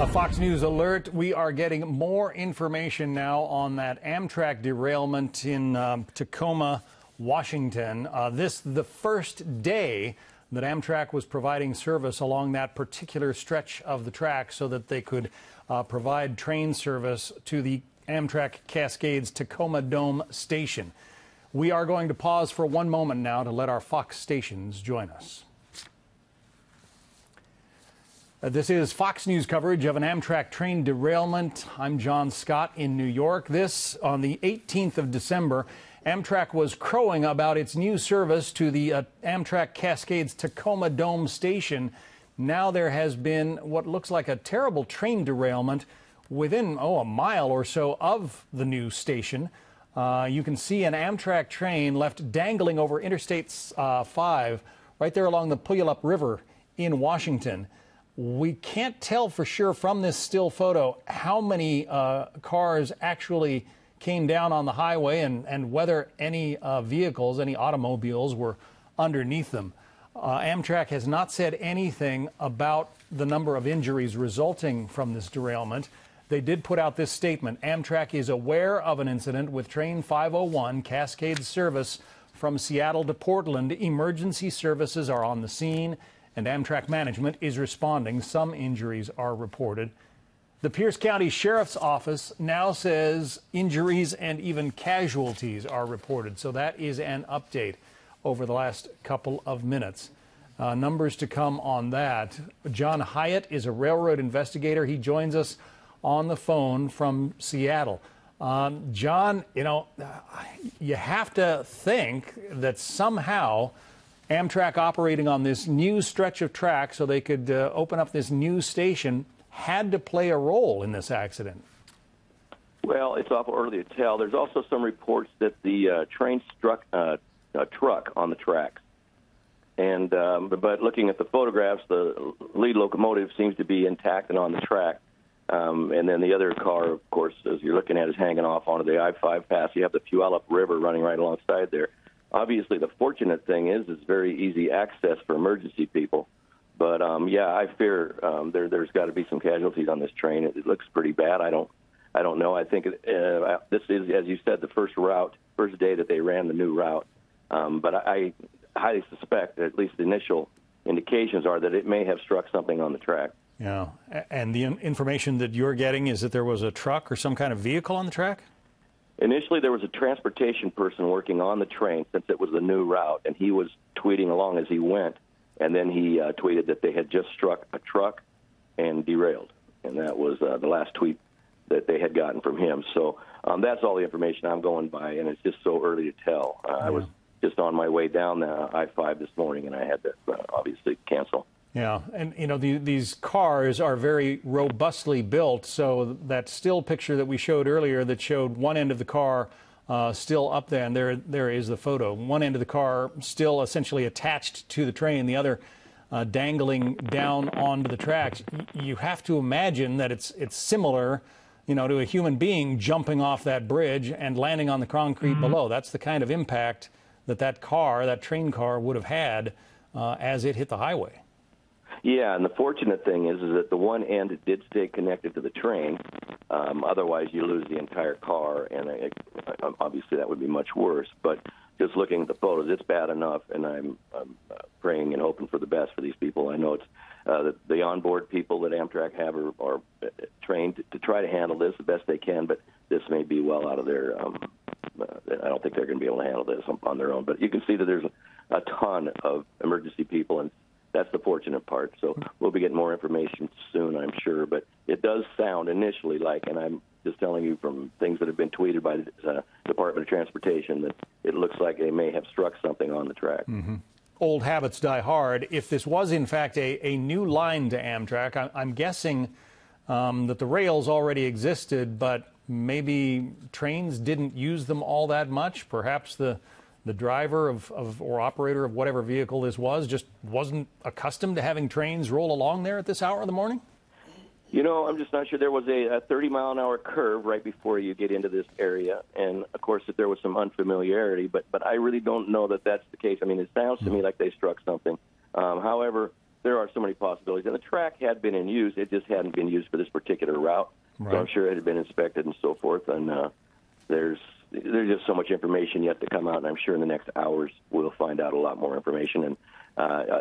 Fox News alert. We are getting more information now on that Amtrak derailment in Tacoma, Washington. This the first day that Amtrak was providing service along that particular stretch of the track so that they could provide train service to the Amtrak Cascades Tacoma Dome station. We are going to pause for one moment now to let our Fox stations join us. This is Fox News coverage of an Amtrak train derailment. I'm John Scott in New York. This, on the 18th of December, Amtrak was crowing about its new service to the Amtrak Cascades Tacoma Dome station. Now there has been what looks like a terrible train derailment within, a mile or so of the new station. You can see an Amtrak train left dangling over Interstate 5 right there along the Puyallup River in Washington. We can't tell for sure from this still photo how many cars actually came down on the highway and whether any vehicles, any automobiles were underneath them. Amtrak has not said anything about the number of injuries resulting from this derailment. They did put out this statement: Amtrak is aware of an incident with train 501 Cascade service from Seattle to Portland. Emergency services are on the scene and Amtrak management is responding. Some injuries are reported. The Pierce County Sheriff's Office now says injuries and even casualties are reported. So that is an update over the last couple of minutes. Numbers to come on that. John Hyatt is a railroad investigator. He joins us on the phone from Seattle. John, you have to think that somehow Amtrak operating on this new stretch of track so they could open up this new station had to play a role in this accident. Well, it's awful early to tell. There's also some reports that the train struck a truck on the tracks. And but looking at the photographs, the lead locomotive seems to be intact and on the track. And then the other car, of course, as you're looking at, is hanging off onto the I-5 pass. You have the Puyallup River running right alongside there. Obviously, the fortunate thing is it's very easy access for emergency people. But, yeah, I fear there's got to be some casualties on this train. It looks pretty bad. I don't know. I think this is, as you said, the first day that they ran the new route. But I highly suspect, at least the initial indications are, that it may have struck something on the track. Yeah. And the information that you're getting is that there was a truck or some kind of vehicle on the track? Initially, there was a transportation person working on the train since it was the new route, and he was tweeting along as he went, and then he tweeted that they had just struck a truck and derailed, and that was the last tweet that they had gotten from him. So that's all the information I'm going by, and it's just so early to tell. I was just on my way down the I-5 this morning, and I had to obviously cancel. Yeah, and these cars are very robustly built, so that still picture that we showed earlier that showed one end of the car still up there, and there is the photo. One end of the car still essentially attached to the train, the other dangling down onto the tracks. You have to imagine that it's similar, to a human being jumping off that bridge and landing on the concrete below. That's the kind of impact that train car would have had as it hit the highway. Yeah, and the fortunate thing is that the one end did stay connected to the train. Otherwise, you lose the entire car, and obviously that would be much worse. But just looking at the photos, it's bad enough, and I'm praying and hoping for the best for these people. I know it's the onboard people that Amtrak have are trained to try to handle this the best they can, but this may be well out of their I don't think they're going to be able to handle this on their own. But you can see that there's a ton of emergency people, and that's the fortunate part. So we'll be getting more information soon, I'm sure. But it does sound initially like, and I'm just telling you from things that have been tweeted by the Department of Transportation, that it looks like they may have struck something on the track. Mm-hmm. Old habits die hard. If this was, in fact, a new line to Amtrak, I'm guessing that the rails already existed, but maybe trains didn't use them all that much. Perhaps the driver or operator of whatever vehicle this was just wasn't accustomed to having trains roll along there at this hour of the morning? I'm just not sure. There was a 30-mile-an-hour curve right before you get into this area, and, of course, that there was some unfamiliarity, but I really don't know that that's the case. I mean, it sounds to me like they struck something. However, there are so many possibilities. And the track had been in use; it just hadn't been used for this particular route. Right. So I'm sure it had been inspected and so forth. And there's just so much information yet to come out, and I'm sure in the next hours we'll find out a lot more information. And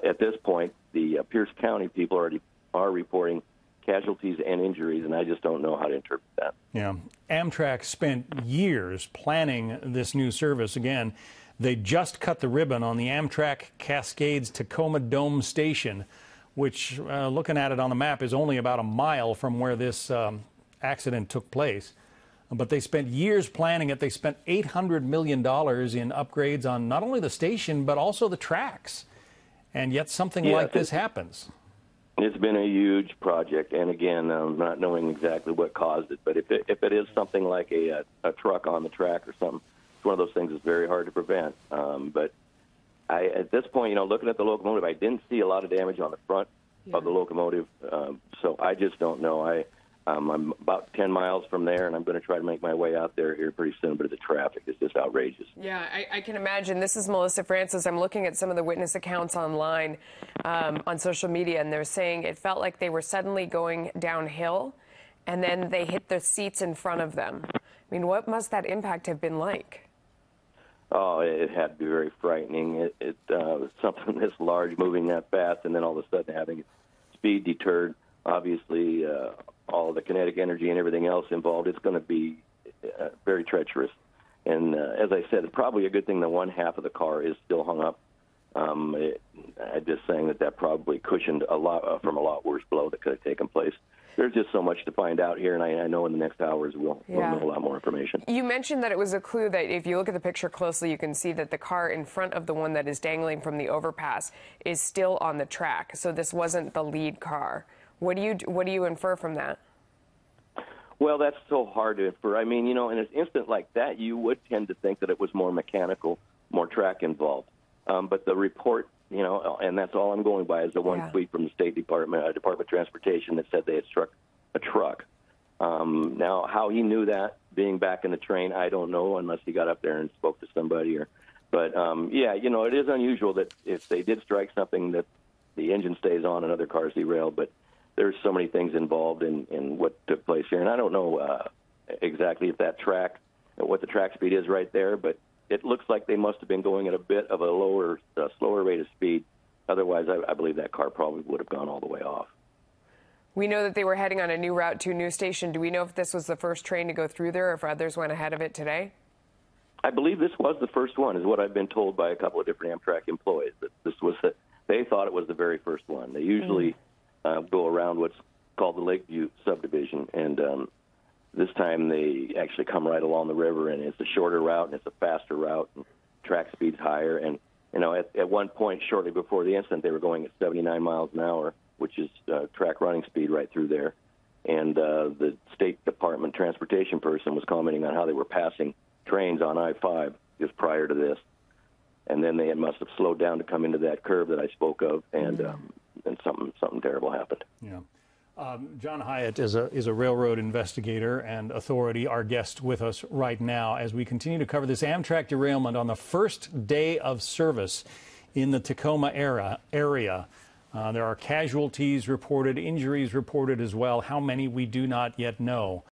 at this point, the Pierce County people already are reporting casualties and injuries, and I just don't know how to interpret that. Yeah. Amtrak spent years planning this new service. Again, they just cut the ribbon on the Amtrak Cascades Tacoma Dome station, which, looking at it on the map, is only about a mile from where this accident took place. But they spent years planning it. They spent $800 million in upgrades on not only the station, but also the tracks. And yet something like this happens. It's been a huge project, and again, not knowing exactly what caused it. But if it is something like a truck on the track or something, it's one of those things that's very hard to prevent. But at this point, looking at the locomotive, I didn't see a lot of damage on the front of the locomotive, so I just don't know. I'm about 10 miles from there, and I'm going to try to make my way out there here pretty soon, but the traffic is just outrageous. Yeah, I can imagine. This is Melissa Francis. I'm looking at some of the witness accounts online on social media, and they're saying it felt like they were suddenly going downhill, and then they hit the seats in front of them. I mean, what must that impact have been like? Oh, it had to be very frightening. It was something this large moving that fast, and then all of a sudden having its speed deterred. Obviously, all of the kinetic energy and everything else involved, it's going to be very treacherous. And as I said, it's probably a good thing that one half of the car is still hung up. I'm just saying that probably cushioned a lot from a lot worse blow that could have taken place. There's just so much to find out here, and I know in the next hours we'll know a lot more information. You mentioned that it was a clue that if you look at the picture closely, you can see that the car in front of the one that is dangling from the overpass is still on the track. So this wasn't the lead car. What do you infer from that? Well, that's so hard to infer. I mean, in an instant like that, you would tend to think that it was more mechanical, more track involved. But the report, and that's all I'm going by, is the one tweet from the State Department, Department of Transportation, that said they had struck a truck. Now, how he knew that, being back in the train, I don't know, unless he got up there and spoke to somebody. But it is unusual that if they did strike something, that the engine stays on and other cars derail. But there's so many things involved in what took place here. And I don't know exactly if that track, what the track speed is right there, but it looks like they must have been going at a bit of a slower rate of speed. Otherwise, I believe that car probably would have gone all the way off. We know that they were heading on a new route to a new station. Do we know if this was the first train to go through there or if others went ahead of it today? I believe this was the first one, is what I've been told by a couple of different Amtrak employees, that they thought it was the very first one. They usually go around what's called the Lakeview subdivision, and this time they actually come right along the river, and it's a shorter route and it's a faster route, and track speed's higher. And at one point shortly before the incident, they were going at 79 miles an hour, which is track running speed right through there. And the State Department transportation person was commenting on how they were passing trains on I-5 just prior to this, and then they must have slowed down to come into that curve that I spoke of, and something terrible happened. Yeah. John Hyatt is a railroad investigator and authority, our guest with us right now as we continue to cover this Amtrak derailment on the first day of service in the Tacoma area. There are casualties reported, injuries reported as well. How many, we do not yet know.